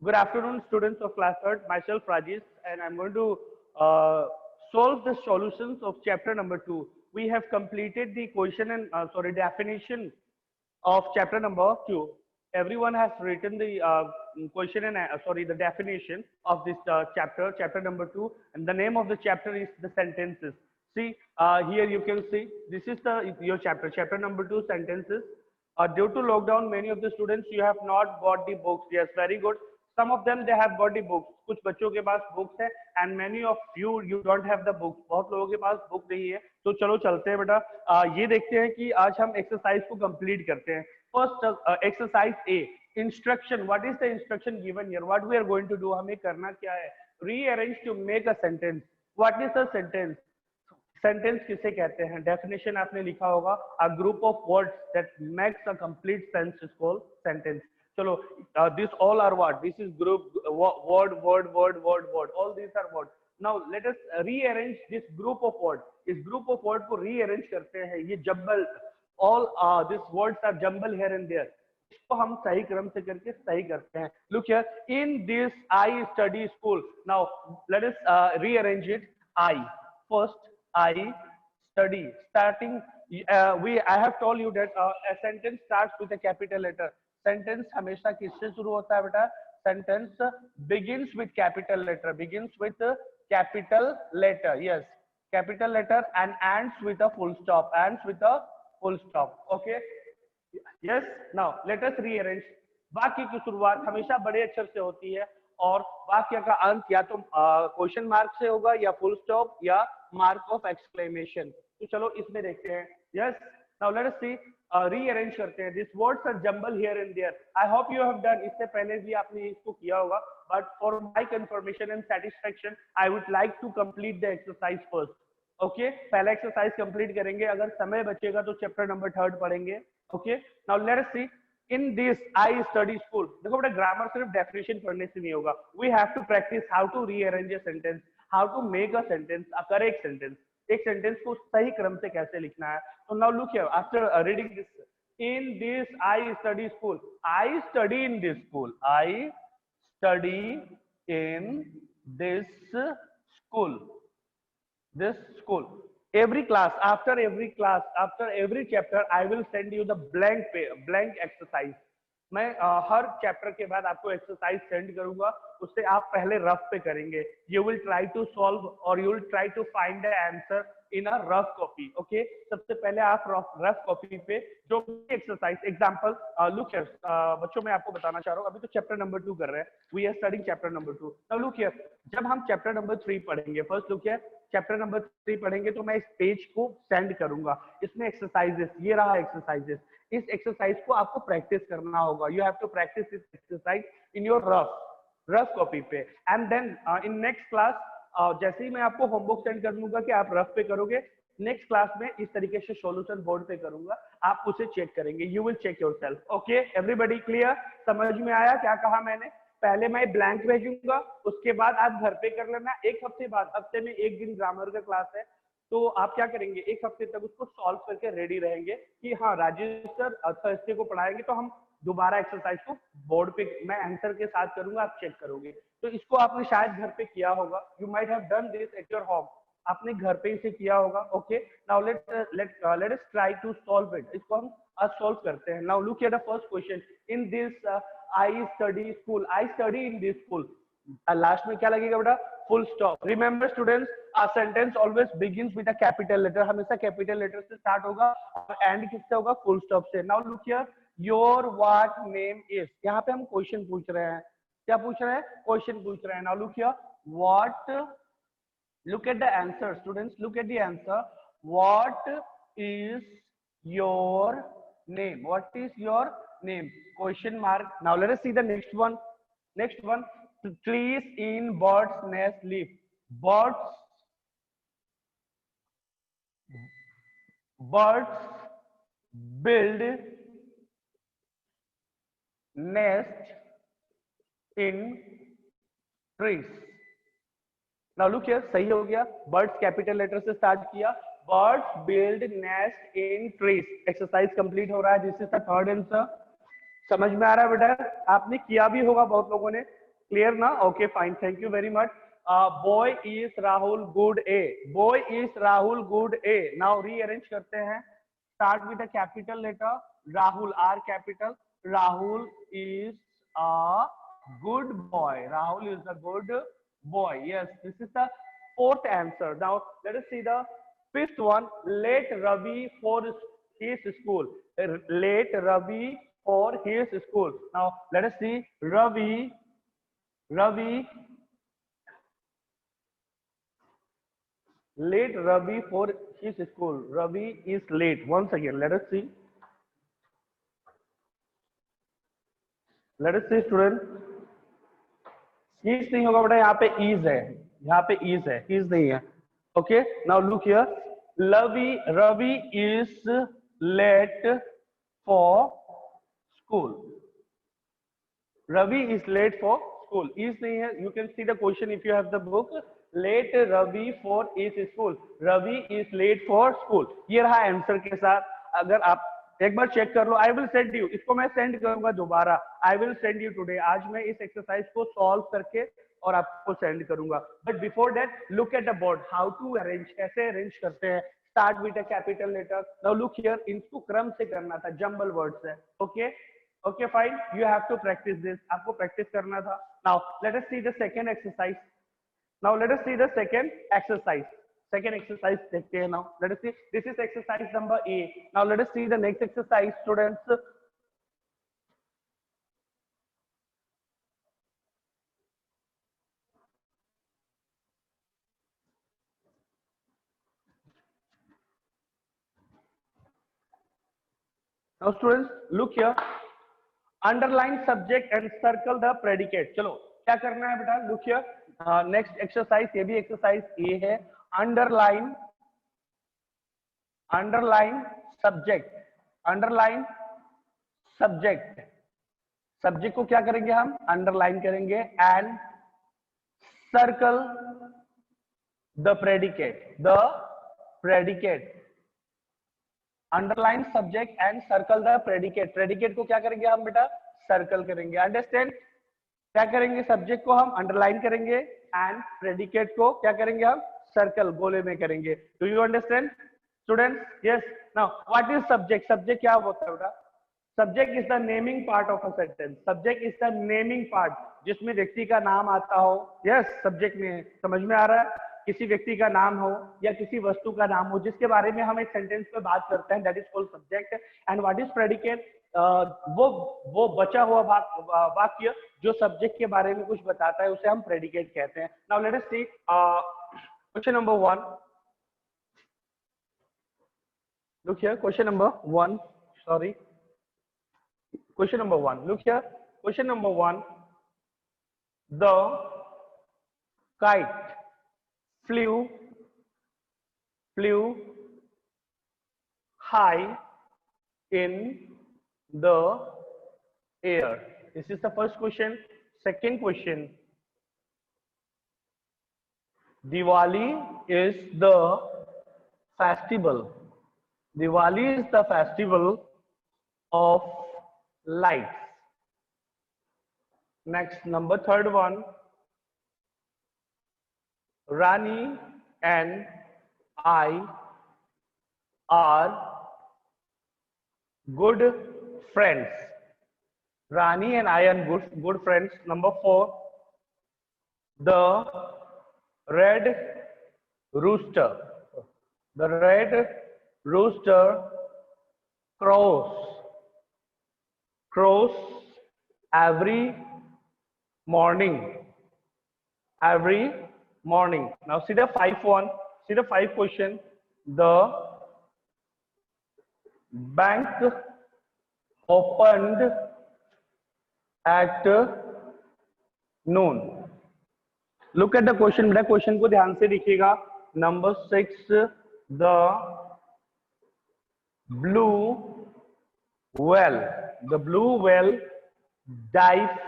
Good afternoon, students of class 3rd. Myself Rajesh, and I'm going to uh, solve the solutions of chapter number 2. We have completed the question and definition of chapter number 2. Everyone has written the question and the definition of this chapter number 2, and the name of the chapter is the sentences. See, here you can see this is the your chapter number 2, sentences. Due to lockdown, many of the students you have not got the books. Yes, very good. Some of them they have got the books. कुछ बच्चों के पास books है and many of you don't have the books. बहुत लोगों के पास book नहीं है. तो चलो चलते हैं बेटा. ये देखते हैं कि आज हम exercise को complete करते हैं. First exercise A. Instruction. What is the instruction given here? What we are going to do? हमें करना क्या है? Rearrange to make a sentence. What is a sentence? Sentence किसे कहते हैं? डेफिनेशन आपने लिखा होगा, a group of words that makes a complete sense is called sentence. चलो, this all are what? This is group word word word word word, all this are word. Now let us rearrange this group of word. इस group of word को rearrange करते हैं. ये jumble, all this words are jumble here and there. इसको हम सही क्रम से करके सही करते हैं. Look here, in this I study school. Now let us rearrange it. I first, I study. Starting, I have told you that a sentence starts with a capital letter. Sentence हमेशा किससे शुरू होता है बेटा? Sentence begins with capital letter. Begins with capital letter. Yes, capital letter and ends with a full stop. Ends with a full stop. Okay. Yes. Now let us rearrange. वाक्य की शुरुआत हमेशा बड़े अक्षर से होती है और वाक्य का अंत या तो क्वेश्चन मार्क से होगा या फुल स्टॉप या मार्क ऑफ एक्सक्लेमेशन. तो चलो इसमें देखते हैं. Yes, now let us see. Rearrange करते हैं. This words are jumble here and there. I hope you have done. इससे पहले भी आपने इसको किया होगा, but for my confirmation and satisfaction I would like to complete the exercise first. Okay, पहला एक्सरसाइज कंप्लीट करेंगे. अगर समय बचेगा तो चैप्टर नंबर 3 पढ़ेंगे. Okay, now let us see. In this I study school. देखो बेटा, ग्रामर सिर्फ डेफिनेशन पढ़ने से नहीं होगा. We have to practice how to rearrange a sentence, how to make a sentence a correct sentence. एक sentence को सही क्रम से कैसे लिखना है. So now look here. After reading this, in this I study school. I study in this school. I study in this school. This school. Every class, after every chapter, I will send you the blank exercise. मैं हर chapter के बाद आपको exercise send करूंगा. उससे आप पहले rough पे करेंगे. You will try to solve और you will try to find the answer in a rough copy. Okay, सबसे पहले आप रफ कॉपी पे जो एक्सरसाइज एग्जांपल लुक हियर. बच्चों, मैं आपको बताना चाह रहा हूँ, अभी तो चैप्टर नंबर 2 कर रहे हैं. We are studying chapter number 2. Now look here, जब हम चैप्टर नंबर 3 पढ़ेंगे, first look here, chapter number 3 पढ़ेंगे तो मैं इस पेज को सेंड करूंगा. इसमें एक्सरसाइजेस, ये रहा एक्सरसाइजेस. इस एक्सरसाइज को आपको प्रैक्टिस करना होगा. You have to practice this exercise in your rough copy पे. And then in next class, जैसे ही मैं आपको होमवर्क सेंड कर दूंगा कि आप रफ पे करोगे, नेक्स्ट क्लास में इस तरीके से सॉल्यूशन बोर्ड पे करूंगा. आप उसे चेक करेंगे. You will check yourself. Okay, everybody clear? समझ में आया क्या कहा मैंने? पहले मैं ब्लैंक भेजूंगा, उसके बाद आप घर पे कर लेना. एक हफ्ते बाद, हफ्ते में एक दिन ग्रामर का क्लास है, तो आप क्या करेंगे, एक हफ्ते तक उसको सॉल्व करके रेडी रहेंगे कि हाँ राजेश सर थर्सडे को पढ़ाएंगे तो हम दोबारा एक्सरसाइज को बोर्ड पे मैं आंसर के साथ करूंगा, आप चेक करोगे. तो इसको आपने शायद घर पे किया होगा. You might have done this at your home. आपने घर पे इसे किया होगा. Okay, now let us try to solve it. इसको हम आज सॉल्व करते हैं. Now look at the first question. In this I study school. I study in this school. Last में क्या लगेगा बेटा? Full stop. Remember students, a sentence always begins with a capital letter. हमेशा कैपिटल लेटर से start होगा और and किससे होगा? फुल स्टॉप से. Now look here, your what name is. यहाँ पे हम क्वेश्चन पूछ रहे हैं. क्या पूछ रहे हैं? क्वेश्चन पूछ रहे हैं. Now look here, what, look at the answer students, look at the answer. What is your name? What is your name? Question mark. Now let us see the next one. Next one, trees in birds nest live. Birds build nest in trees. Now look here, सही हो गया. Birds capital letter से start किया. Birds build nest इन trees. Exercise complete हो रहा है. This is the third answer. समझ में आ रहा है बेटा? आपने किया भी होगा बहुत लोगों ने. Clear now? Okay, fine. Thank you very much. Boy is Rahul good A. Boy is Rahul good A. Now rearrange करते हैं. Start with a capital letter. Rahul, R capital. Rahul is a good boy. Rahul is a good boy. Yes, this is the fourth answer. Now let us see the fifth one. Let Ravi for his school. Let Ravi for his school. Now let us see. Ravi late Ravi for his school. Ravi is late. Once again, let us see. Let us see, student. Is नहीं होगा बेटा, यहाँ पे is है. यहाँ पे is है. Is नहीं है. Okay. Now look here. Ravi is late for school. Ravi is late for school. Is नहीं है. You can see the question if you have the book. Late Ravi for his school. Ravi is late for school. ये रहा answer के साथ. अगर आप एक बार check कर लो. I will send you. इसको मैं सेंड करूंगा दोबारा. I will send you today. आज मैं इस एक्सरसाइज को सॉल्व करके और आपको सेंड करूंगा. But before that, look at the board. How to arrange? कैसे अरेंज करते हैं? Start with a capital letter. Now look here. इनको क्रम से करना था. Jumble words है. Okay. Okay, fine. You have to practice this. आपको practice करना था. Now let us see the second exercise. Now let us see the second exercise. Second exercise देखते हैं now. Let us see. This is exercise number A. Now let us see the next exercise, students. Now students, look here. Underline subject and circle the predicate. चलो क्या करना है बेटा? Look here. Next exercise, ये भी exercise A है. Underline subject. Underline subject. Subject को क्या करेंगे हम? Underline करेंगे and circle the predicate. The predicate. Underline subject and circle the predicate. Predicate को क्या करेंगे हम बेटा? Circle करेंगे. Understand? क्या करेंगे? सब्जेक्ट को हम अंडरलाइन करेंगे एंड प्रेडिकेट को क्या करेंगे हम? सर्कल गोले में करेंगे. Do you understand students? Yes. Now what is subject? Subject क्या होता है बेटा? Subject is the naming part of a sentence. Subject is the naming part जिसमें व्यक्ति का नाम आता हो. यस, सब्जेक्ट में समझ में आ रहा है? किसी व्यक्ति का नाम हो या किसी वस्तु का नाम हो जिसके बारे में हम एक सेंटेंस पे बात करते हैं, that is called subject. And what is predicate? वो बचा हुआ वाक्य जो सब्जेक्ट के बारे में कुछ बताता है उसे हम प्रेडिकेट कहते हैं. Now let us see question number 1. Look here, question number 1. Sorry, question number 1. Look here, question number 1. The kite flew high in the air. This is the first question. Second question. Diwali is the festival. Diwali is the festival of lights. Next, number third one. Rani and I are good friends. Rani and I are good friends. Number 4. The red rooster. The red rooster crows every morning. Every morning. Now see the 5th one. See the 5th question. The bank opened at noon. Look at the question. मेरा question को ध्यान से देखिएगा. Number 6. The blue whale dive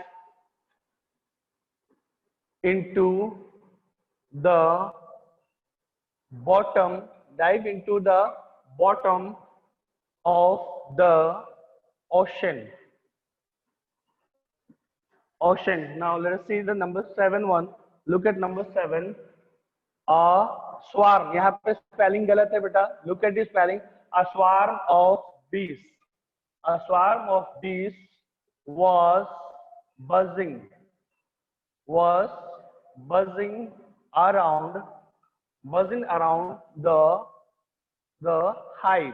into the bottom of the ocean. ocean. Now let us see the number 7 one. Look at number 7. Swarm. यहाँ पे spelling गलत है बेटा. Look at the spelling. A swarm of bees. A swarm of bees was buzzing. Was buzzing around. Buzzing around the hive.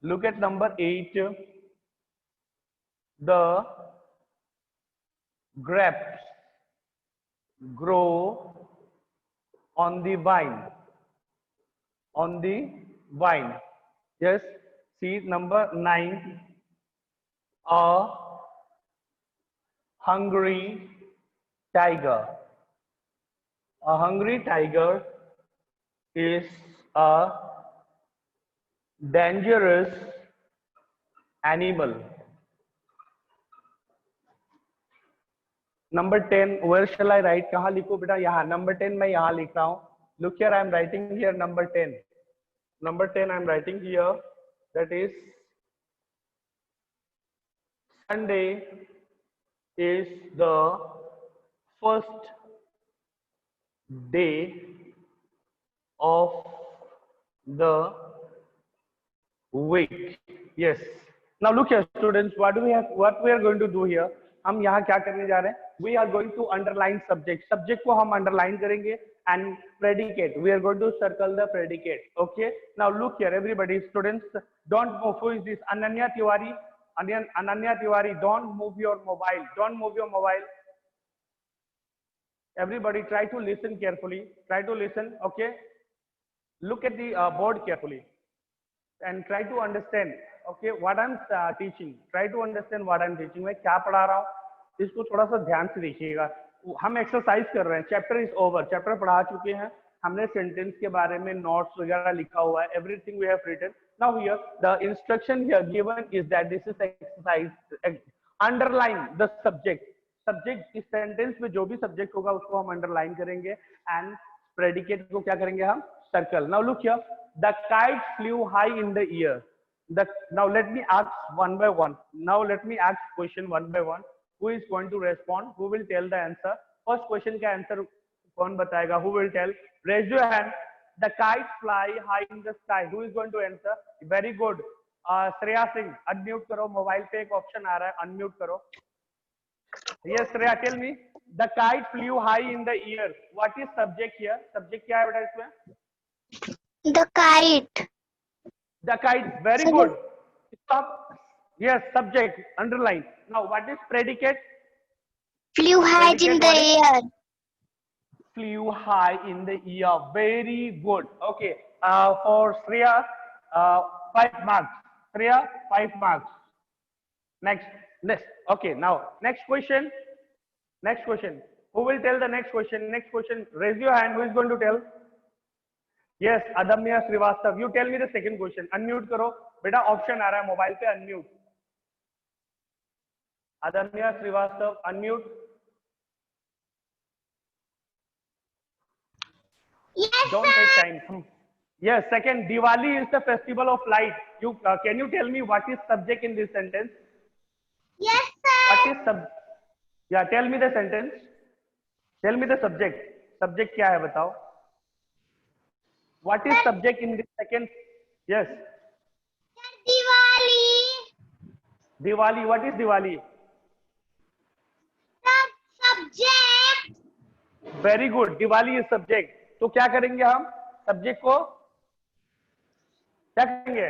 Look at number 8. The grapes grow on the vine. On the vine. Yes. See number 9. A hungry tiger. A hungry tiger is a dangerous animal. Number 10, where shall I write? कहाँ लिखूं बेटा? यहाँ. Number 10 मैं यहाँ लिख रहा हूँ. Look here, I am writing here number 10. Number 10 I am writing here. That is Sunday is the first day of the week. Yes. Now look here, students. What we are going to do here? हम यहाँ क्या करने जा रहे हैं? We are going to underline subject. Subject को हम underline करेंगे and predicate. We are going to circle the predicate. Okay. Now look here, everybody, students. Don't move. Who is this? Ananya Tiwari. Ananya Tiwari. Don't move your mobile. Don't move your mobile. Everybody, try to listen carefully. Try to listen. Okay. Look at the board carefully and try to understand. Okay, what I'm teaching. Try to understand what I'm teaching. मैं क्या पढ़ा रहा हूँ इसको थोड़ा सा ध्यान से देखिएगा. हम एक्सरसाइज कर रहे हैं. Chapter is over. चैप्टर पढ़ा चुके हैं. हमने सेंटेंस के बारे में नोट्स वगैरह लिखा हुआ है. Everything we have written. Now here the instruction here given is that this is exercise. Underline the subject. Subject इस सेंटेंस में जो भी सब्जेक्ट होगा उसको हम अंडरलाइन करेंगे एंड प्रेडिकेट को क्या करेंगे हम? Circle. Now look here. The kite flu high in the air. Now let me ask one by one. Now let me ask question one by one. Who is going to respond? Who will tell the answer? First question का answer कौन बताएगा? Who will tell? Raise your hand. The kites fly high in the sky. Who is going to answer? Very good. Shreya Singh, unmute करो. Mobile पे एक option आ रहा है, unmute करो. Yes, Shreya, tell me. The kite flew high in the air. What is subject here? Subject क्या है बेटा इसमें? The kite. The kite. Very good. Stop. Yes, subject. Underline. Now, what is predicate? Flew high in the air. Flew high in the air. Very good. Okay. For Shreya, 5 marks. Shreya, 5 marks. Next. Okay. Now, next question. Next question. Who will tell the next question? Next question. Raise your hand. Who is going to tell? Yes, Adamya Srivastav. You tell me the second question. Unmute करो. बेटा option आ रहा है mobile पे. Unmute. Adamya Srivastav, unmute. Yes, Don't sir. take time. Yes, second. Diwali is the festival of light. You can you tell me what is subject in this sentence? Yes, sir. What is Yeah, tell me the sentence. Tell me the subject. Subject क्या है बताओ? What is subject in this second? Yes. Diwali. Diwali. What is Diwali? Subject. Very good. Diwali is subject. तो क्या करेंगे हम? Subject को क्या करेंगे?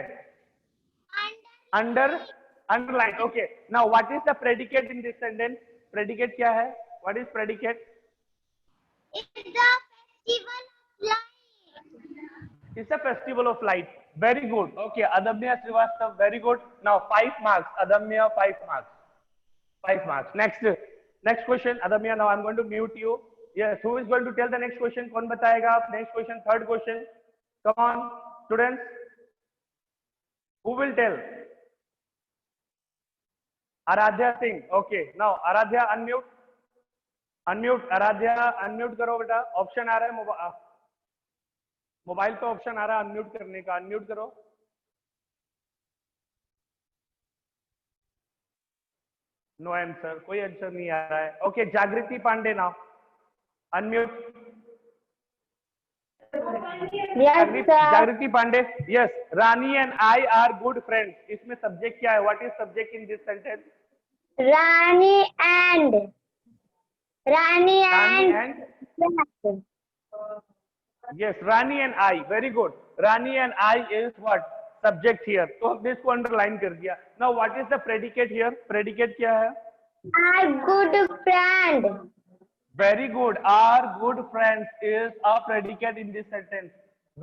Underline. Okay. Now, what is the predicate in this sentence? Predicate क्या है? What is predicate? It's the festival of light. It's a festival of light. Very good. Okay, Adamya Srivastav, very good. Now 5 marks. Adamya, 5 marks. 5 marks. Next question. Adamya, now I'm going to mute you. Yes, who is going to tell the next question? कौन बताएगा? Next question, third question. Come on, students. Who will tell? Aradhya Singh. Okay. Now Aradhya, unmute. Unmute. Aradhya, unmute करो बेटा. Option आ रहा है mobile पे option आ रहा है unmute करने का. अनम्यूट करो. नो आंसर, कोई आंसर नहीं आ रहा है. Okay, Jagriti Pandey now. Unmute. Yes, sir. Jagriti Pandey. Yes, Rani and I are good friends. इसमें सब्जेक्ट क्या है? What is subject in this sentence? Rani and Rani friend. And yes, Rani and I. Very good. Rani and I is what? Subject here. तो हमने इसको underline कर दिया. Now what is the predicate here? Predicate क्या है? Our good friend. Very good. Our good friends is a predicate in this sentence.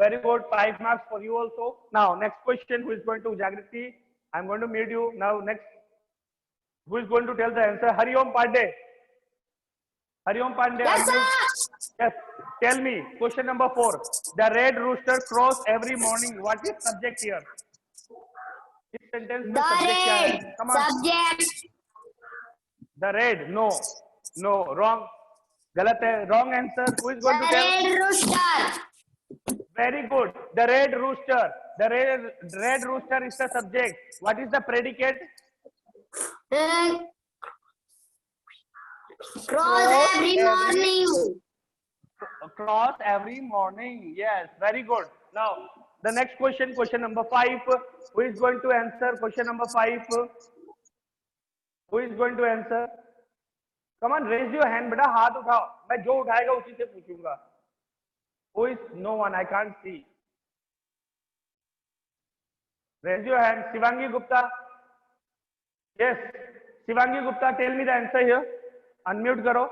Very good. 5 marks for you also. Now next question. Who is going to Jagriti? I'm going to mute you. Now next. Who is going to tell the answer? Hariom Pandey. Hariom Pandey. Yes, unmute. sir. Yes. Tell me. Question number 4. The red rooster crows every morning. What is subject here? This sentence में The subject क्या है? red Come on. subject. The red. No. No. Wrong. गलत है. Wrong answer. Who is going to The tell? red rooster. Very good. The red rooster. The red rooster is the subject. What is the predicate? Cross every morning. Cross every morning. Yes. Very good. Now, the next question, question number 5. Who is going to answer question number 5? Who is going to answer? Come on, raise your hand. बेटा हाथ उठाओ. मैं जो उठाएगा उसी से पूछूंगा. Who is? No one. I can't see. Raise your hand. Shivangi Gupta. Yes. Shivangi Gupta, tell me the answer here. Unmute karo.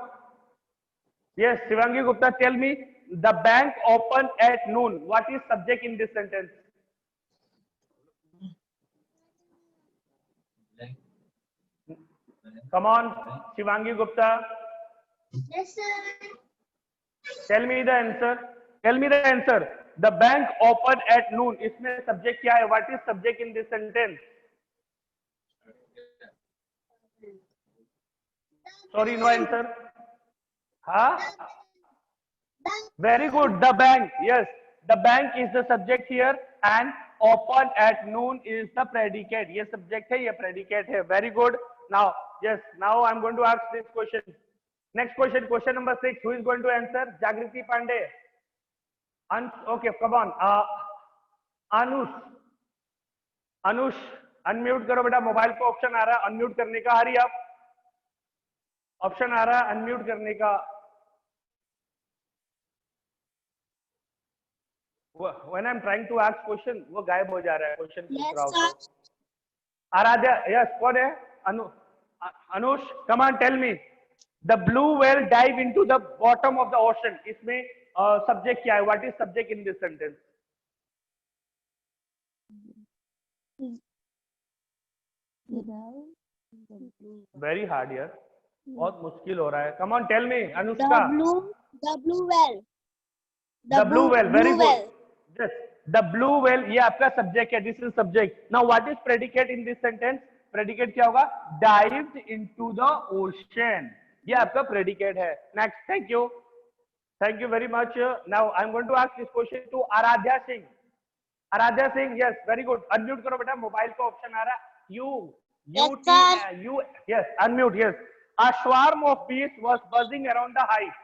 Yes, Shivangi Gupta, tell me. The bank open at noon. What is subject in this sentence? Come on, Shivangi Gupta. Yes, sir. Tell me the answer. Tell me the answer. The bank open at noon. इसमें subject क्या है? What is subject in this sentence? Sorry, no answer. Huh? Very good. The bank. Yes, the bank is the subject here, and open at noon is the predicate. ये subject है, ये predicate है. Very good. Now, yes. Now I'm going to ask this question. Next question. Question number 6. Who is going to answer? Jagriti Pandey. Okay, come on. Anush. Anush, unmute करो बेटा. Mobile पे option आ रहा है unmute करने का. हरी आप. Option आ रहा है अनम्यूट करने का. When I'm trying to ask question, वो गायब हो जा रहा है. क्वेश्चन पूछ रहा हूँ. आराध्या, yes, कौन है? Anush, come on, tell me. The blue whale dive into the bottom of the ocean. इसमें subject क्या है? What is subject in this sentence? Very hard यार. बहुत मुश्किल हो रहा है. Come on, tell me, Anushka. The blue whale. The blue whale. Very good. Yes, the blue whale. ये आपका subject है. This is subject. Now, what is predicate in this sentence? Predicate क्या होगा? Dived into the ocean. ये आपका predicate है. Next, thank you. Thank you very much. Now, I'm going to ask this question to Aradhya Singh. Aradhya Singh, yes, very good. Unmute करो बेटा. Mobile पे option आ रहा है. Yes, unmute. Yes. A swarm of bees was buzzing around the hive.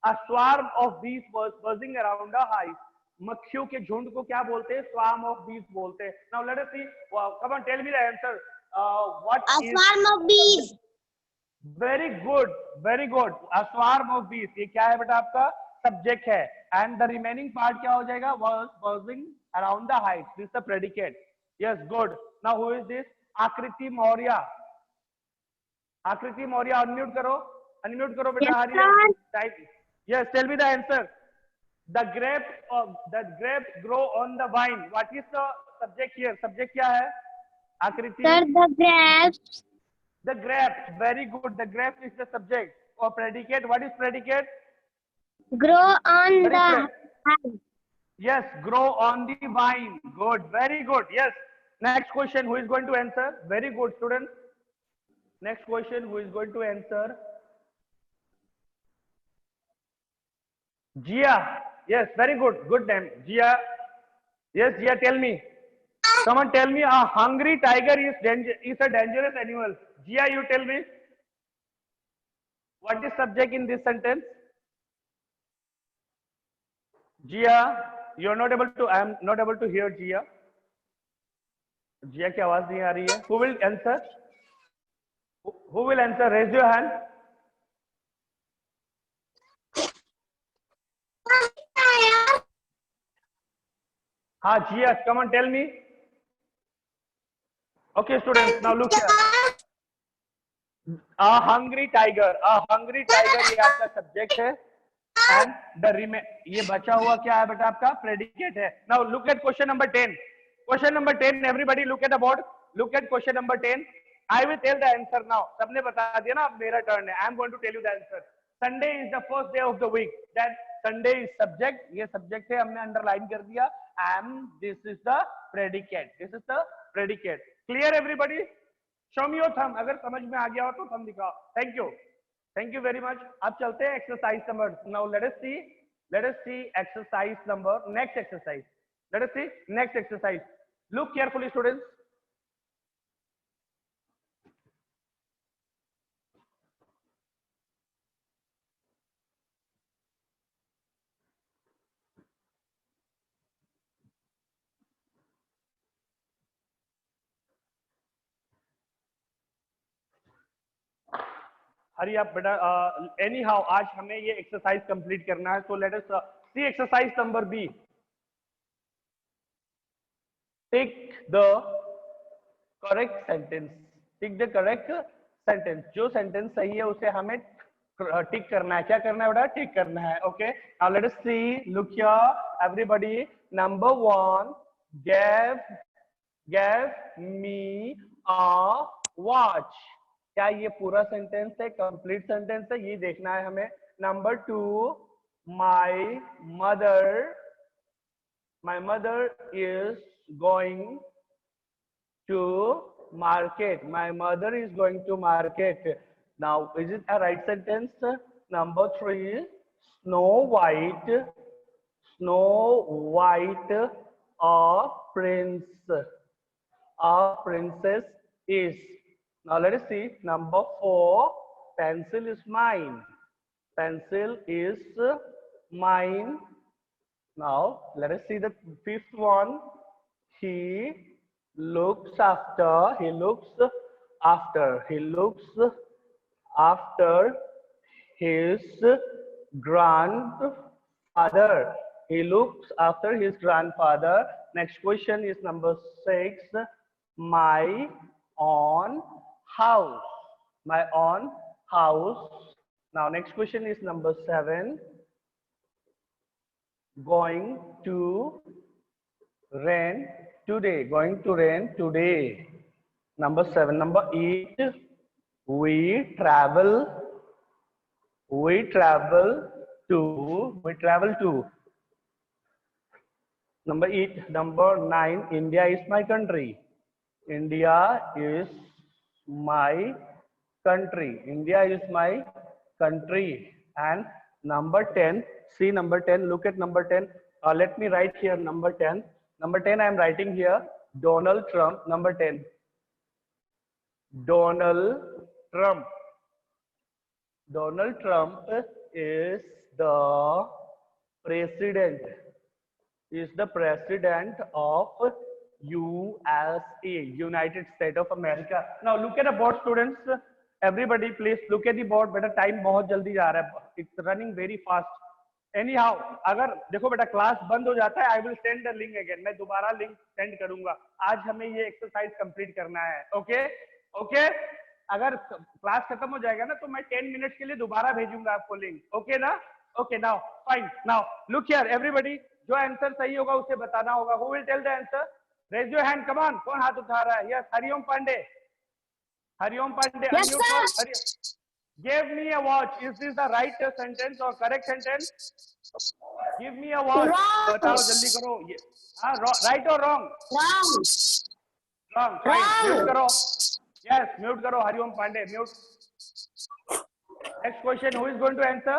A swarm of bees was buzzing around the hive. मक्खियों के झुंड को क्या बोलते हैं? Swarm of bees बोलते हैं. Now let us see. Come on, tell me the answer. What is? A swarm of bees. Very good, very good. A swarm of bees. ये क्या है बेटा? आपका subject है. And the remaining part क्या हो जाएगा? Was buzzing around the hive. This is the predicate. Yes, good. Now who is this? Akriti Maurya. Akriti Maurya, unmute करो. Unmute करो बेटा. Yes, Type. Yes, tell me the answer. The grapes grow on the vine. What is the subject here? Subject क्या है? Akriti. Sir, the grapes. The grapes. Very good. The grapes is the subject. Or predicate. What is predicate? Grow on What is the pre- Yes, grow on the vine. Good. Very good. Yes. Next question. Who is going to answer? Very good, students. Next question. Who is going to answer? Jia. Yes, very good. Good name. Jia. Yes, Jia, tell me. Come on, tell me. A hungry tiger is a dangerous animal. Jia, you tell me what is subject in this sentence? Jia, you are not able to. I am not able to hear Jia. Jia की आवाज नहीं आ रही है. Who will answer? Who will answer? Raise your hand. हाँ, Jia, come on, tell me. Okay, students, now look here. A hungry tiger. A hungry tiger ये आपका subject है. And the ये बचा हुआ क्या है बेटा आपका predicate है. Now look at question number 10. Question number 10. Everybody look at the board. Look at question number 10. I will tell the answer now. सबने बता दिया ना, अब मेरा turn है. I am going to tell you the answer. Sunday is the first day of the week. That Sunday is subject. ये subject है, हमने underline कर दिया. And this is the predicate. This is the predicate. Clear everybody? Show me your thumb. अगर समझ में आ गया हो तो thumb दिखाओ. Thank you. Thank you very much. अब चलते हैं exercise number. Now let us see exercise number. Next exercise. Let us see next exercise. Look carefully, students. हरी आप बेटा एनी हाउ आज हमें ये एक्सरसाइज कंप्लीट करना है. So let us see exercise number B. Tick the correct sentence. Tick the correct sentence. जो sentence सही है उसे हमें टिक करना है. क्या करना है बेटा? टिक करना है. Okay, now let us see. Look here everybody. Number 1, gave me a watch. क्या ये पूरा सेंटेंस है? कंप्लीट सेंटेंस है? ये देखना है हमें. Number 2, my mother is going to market. My mother is going to market. Now is it a right sentence? Number 3, Snow White a princess is. Now let us see. Number 4, pencil is mine. Pencil is mine. Now let us see the 5th one. He looks after his grandfather. He looks after his grandfather. Next question is number 6. My own house. Now next question is number 7. Going to rain today. Number 7. Number 8. We travel to. Number 8. Number 9. India is my country. India is my country. And number 10. See number 10. Look at number 10. Let me write here number 10. Number 10 I am writing here. Donald Trump. Number 10. Donald Trump is the president of USA, United States of America. Now look at the board, students. Everybody please look at the board. बेटा time बहुत जल्दी जा रहा है. It's running very fast. Anyhow, अगर देखो बेटा class बंद हो जाता है, I will send the link again. मैं दोबारा लिंक सेंड करूंगा. आज हमें ये एक्सरसाइज कंप्लीट करना है. ओके. अगर क्लास खत्म हो जाएगा ना तो मैं 10 मिनट्स के लिए दोबारा भेजूंगा आपको लिंक. ओके ना? Okay, now fine. Now look here everybody. जो आंसर सही होगा उसे बताना होगा. Who will tell the answer? Raise your hand. Come on. कौन हाथ उठा रहा है? Yes, Hariom Pandey. Yes, sir. Gave me a watch. Is this the right sentence or correct sentence? Give me a watch. Wrong. बताओ जल्दी करो. Right or wrong? Wrong. Wrong. Fine. Wrong. Mute करो. Yes, mute करो. Hariom Pandey. Mute. Next question. Who is going to answer?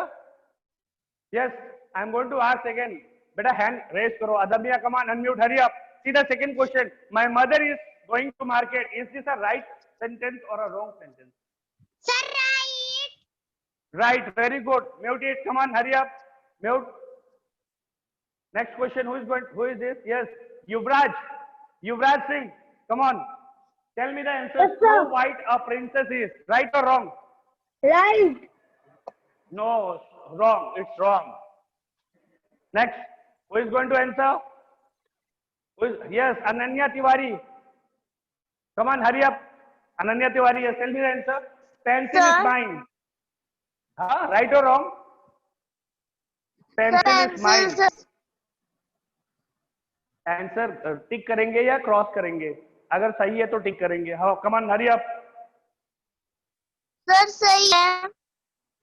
Yes, I am going to ask again. बेटा hand raise करो. Adamya, come on, unmute. Hurry up. See the second question. My mother is going to market. Is this a right sentence or a wrong sentence? Sir, right. Right, very good. Mute it. Come on, hurry up. Mute. Next question. Who is this? Yes, Yuvraj. Yuvraj Singh. Come on. Tell me the answer. Yes, sir. Snow White, a princess is. Right or wrong? Right. No, wrong. It's wrong. Next. Who is going to answer? Yes, Ananya Tiwari. Come on, hurry up. Ananya Tiwari, yes, tell me the answer. Pencil Sir. is mine. Huh? Right or wrong? Pencil is mine. Answer tick करेंगे या cross करेंगे? अगर सही है तो टिक करेंगे. हाँ, come on, hurry up. Sir, सही है.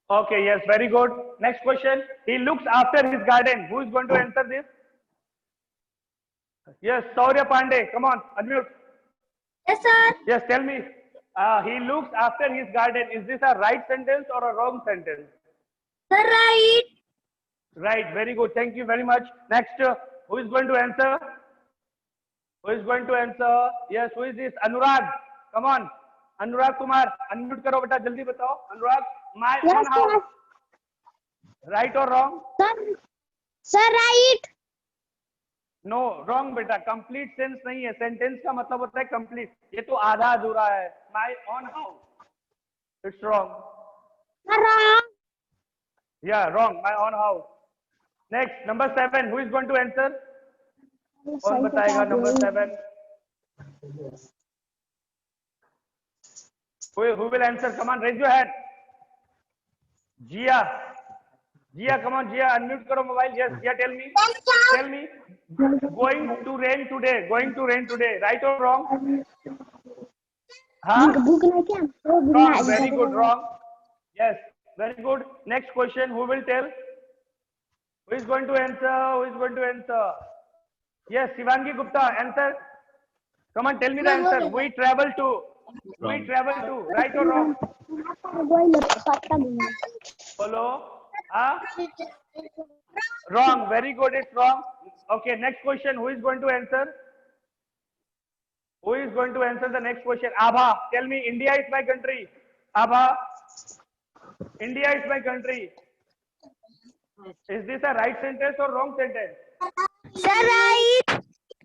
Okay, yes, very good. Next question. He looks after his garden. Who is going to answer this? Yes, Saurya Pandey. Come on, unmute. Yes, sir. Yes, tell me. He looks after his garden. Is this a right sentence or a wrong sentence? Sir, right. Right, very good. Thank you very much. Next, who is going to answer? Who is going to answer? Yes, who is this? Anurag. Come on. Anurag Kumar. Unmute karo beta. Jaldi batao. Anurag. My Yes, own house. sir. Right or wrong? Sir, right. No, wrong beta. Complete sense नहीं है. Sentence का मतलब होता है complete. ये तो आधा अधूरा है. My own house. It's wrong. Sir, wrong. Yeah, wrong. My own house. Next, number 7. Who is going to answer? कौन बताएगा number 7? Who will answer? Come on, raise your hand. Jia. Jia, come on, Jia. Unmute karo mobile. Yes, Jia, tell me. Tell me. Going to rain today. Going to rain today. Right or wrong? Huh? Wrong. Very good. Wrong. Yes. Very good. Next question. Who will tell? Who is going to answer? Who is going to answer? Yes, Shivangi Gupta. Answer. Come on, tell me the answer. We travel to. We travel to. Right or wrong? Follow. Huh? Wrong. Very good. It's wrong. Okay. Next question. Who is going to answer? Who is going to answer the next question? Abha. Tell me. India is my country. Abha. India is my country. Is this a right sentence or wrong sentence? Sir, right.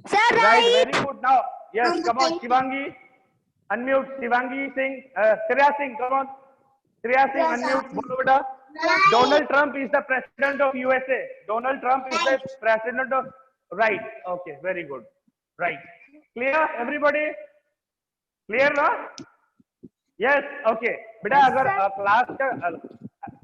Sir, Right. right. Very good. Now, yes. Come on, Shivangi. Unmute. Shivangi Singh. Shreya Singh. Come on. Shreya Singh. Unmute. Bolo beta. Donald Trump is the president of USA. Donald Trump is the president of. Right. Okay. Very good. Right. Clear, everybody? Clear, no? Yes. Okay. बेटा अगर class का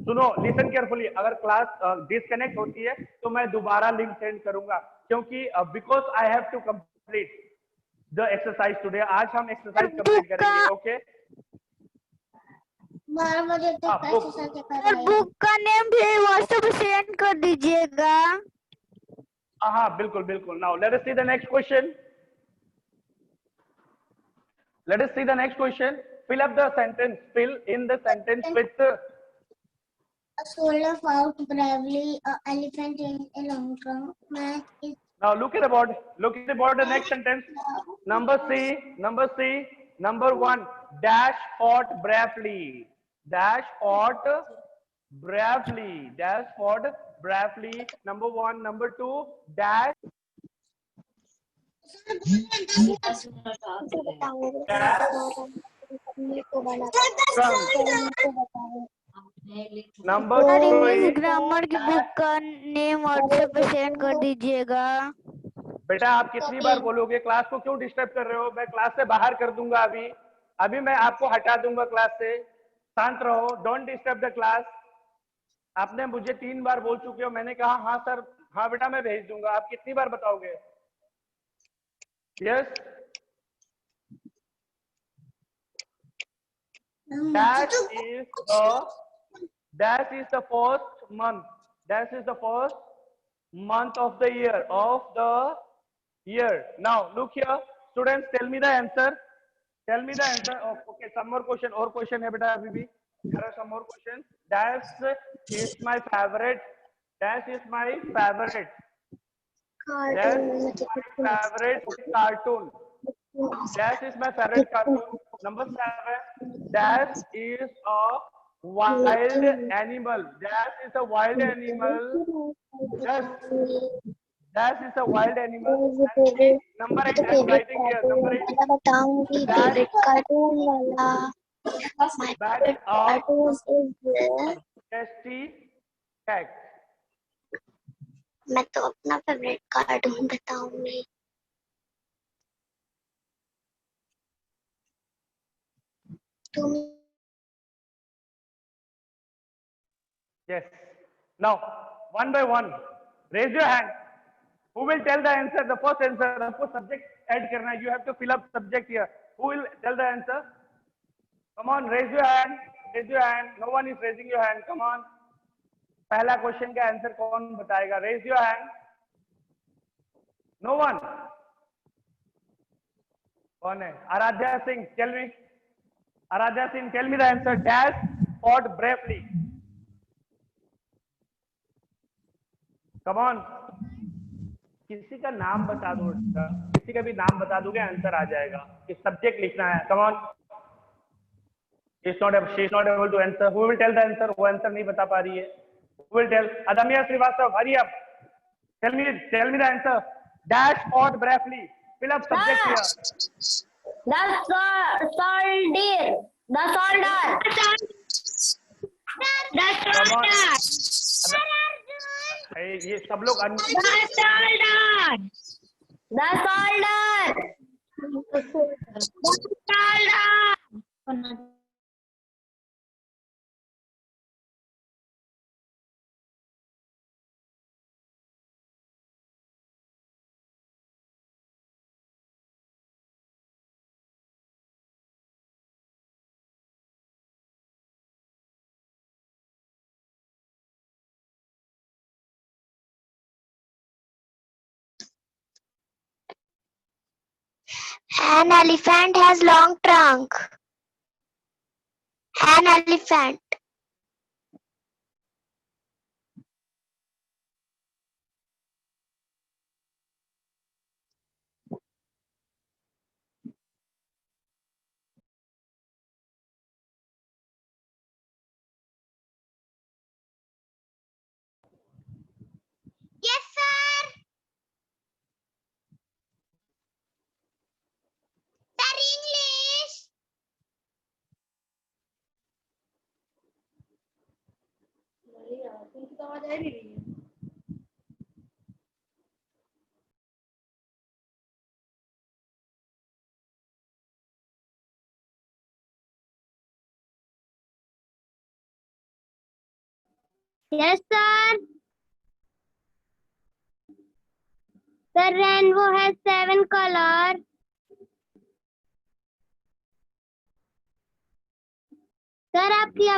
सुनो, listen carefully. अगर class disconnect होती है तो मैं दोबारा लिंक सेंड करूंगा, क्योंकि because I have to complete the exercise today. आज हम एक्सरसाइज कंप्लीट करेंगे. ओके. सर, बुक का नेम भी व्हाट्सएप पे सेंड कर दीजिएगा. हाँ, बिल्कुल बिल्कुल. Now let us see the next question. Let us see the next question. Fill up the sentence. Fill in the sentence with. A soldier fought bravely. An elephant in a long trunk. Man is. Now look at the board. Look at the board. The next sentence. Number C. Number C. Number 1. Dash fought bravely. Dash fought bravely. Dash fought bravely. Number 1. Number 2. Dash. Number 3. Grammar की book का name WhatsApp पे send कर दीजिएगा. बेटा आप कितनी बार बोलोगे? Class को क्यों डिस्टर्ब कर रहे हो? मैं क्लास से बाहर कर दूंगा. अभी मैं आपको हटा दूंगा क्लास से. शांत रहो. Don't disturb the class. आपने मुझे 3 बार बोल चुके हो. मैंने कहा हाँ सर, हाँ बेटा मैं भेज दूंगा. आप कितनी बार बताओगे? Yes. That is the first month. That is the first month of the year. Now look here, students. Tell me the answer. Tell me the answer. Oh, okay. Some more question. और question है बेटा अभी भी. There are some more questions. That is my favorite. That is my favorite. That is my favorite cartoon. That is my favorite cartoon. Number 7. Dash is a wild animal. Dash is a wild animal. Dash. Dash is a wild animal. And see, number 8. I'm writing here. Number 8. बताऊंगी That favourite cartoon वाला my that favourite cartoon is tasty cat. मैं तो अपना favourite cartoon बताऊंगी तुम Yes. Now, one by one, raise your hand. Who will tell the answer? The first answer. The first subject add करना है. You have to fill up subject here. Who will tell the answer? Come on, raise your hand. Raise your hand. No one is raising your hand. Come on. पहला question का answer कौन बताएगा? Raise your hand. No one. कौन है? Aaradhya Singh. Tell me. Aaradhya Singh. Tell me the answer. Dash fought bravely. Come on. किसी का नाम बता दो. किसी का भी नाम बता दोगे आंसर आ जाएगा. इस सब्जेक्ट लिखना है. Come on. She is not able to answer. Who will tell the answer? वो आंसर नहीं बता पा रही है. Who will tell? Adamya Srivastav, hurry up. Tell me the answer. Dash fought bravely. Fill up subject here. The soldier. The soldier. The Come on. soldier. Hey, ये सब लोग The soldier. The soldier. The soldier. An elephant has long trunk. An elephant. Yes, sir. Sir, English. Yes, sir. The rainbow has 7 colors. Sir, आपकी